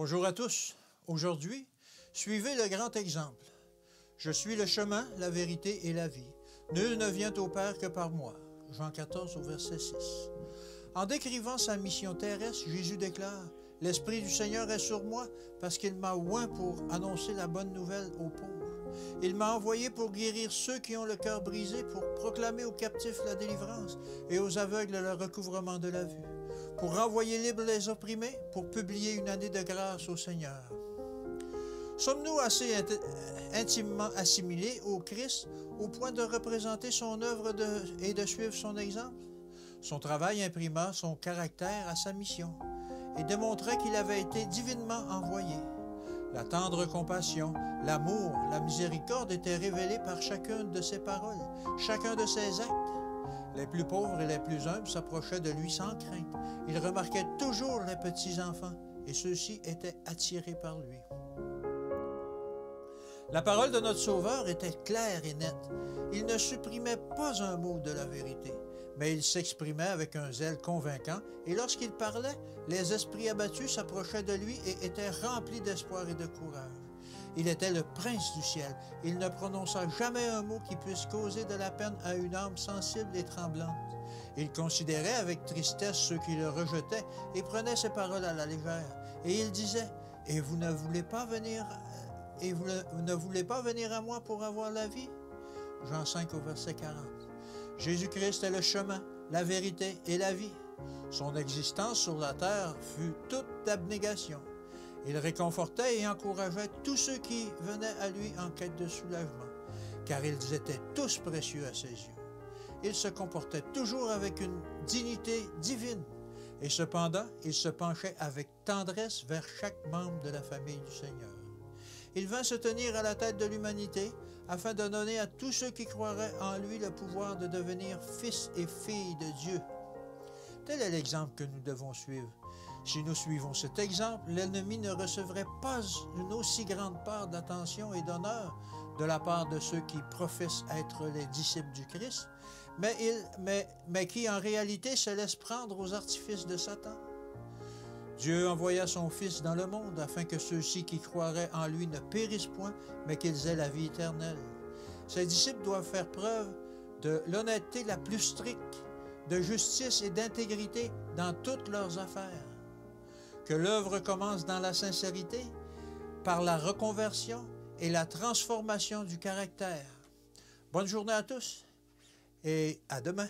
Bonjour à tous. Aujourd'hui, suivez le grand exemple. Je suis le chemin, la vérité et la vie. Nul ne vient au Père que par moi. Jean 14 au verset 6. En décrivant sa mission terrestre, Jésus déclare « L'Esprit du Seigneur est sur moi parce qu'il m'a oint pour annoncer la bonne nouvelle aux pauvres. Il m'a envoyé pour guérir ceux qui ont le cœur brisé, pour proclamer aux captifs la délivrance et aux aveugles le recouvrement de la vue, pour renvoyer libres les opprimés, pour publier une année de grâce au Seigneur. » Sommes-nous assez intimement assimilés au Christ au point de représenter son œuvre et de suivre son exemple? Son travail imprima son caractère à sa mission et démontrait qu'il avait été divinement envoyé. La tendre compassion, l'amour, la miséricorde étaient révélés par chacune de ses paroles, chacun de ses actes. Les plus pauvres et les plus humbles s'approchaient de lui sans crainte. Il remarquait toujours les petits enfants et ceux-ci étaient attirés par lui. La parole de notre Sauveur était claire et nette. Il ne supprimait pas un mot de la vérité, mais il s'exprimait avec un zèle convaincant, et lorsqu'il parlait, les esprits abattus s'approchaient de lui et étaient remplis d'espoir et de courage. Il était le prince du ciel. Il ne prononça jamais un mot qui puisse causer de la peine à une âme sensible et tremblante. Il considérait avec tristesse ceux qui le rejetaient et prenait ses paroles à la légère. Et il disait « Et vous ne voulez pas venir à moi pour avoir la vie? » Jean 5 au verset 40. Jésus-Christ est le chemin, la vérité et la vie. Son existence sur la terre fut toute d'abnégation. Il réconfortait et encourageait tous ceux qui venaient à lui en quête de soulagement, car ils étaient tous précieux à ses yeux. Il se comportait toujours avec une dignité divine, et cependant, il se penchait avec tendresse vers chaque membre de la famille du Seigneur. Il vint se tenir à la tête de l'humanité afin de donner à tous ceux qui croiraient en lui le pouvoir de devenir fils et filles de Dieu. Tel est l'exemple que nous devons suivre. Si nous suivons cet exemple, l'ennemi ne recevrait pas une aussi grande part d'attention et d'honneur de la part de ceux qui professent être les disciples du Christ, mais qui en réalité se laissent prendre aux artifices de Satan. Dieu envoya son Fils dans le monde afin que ceux-ci qui croiraient en lui ne périssent point, mais qu'ils aient la vie éternelle. Ses disciples doivent faire preuve de l'honnêteté la plus stricte, de justice et d'intégrité dans toutes leurs affaires. Que l'œuvre commence dans la sincérité, par la reconversion et la transformation du caractère. Bonne journée à tous et à demain.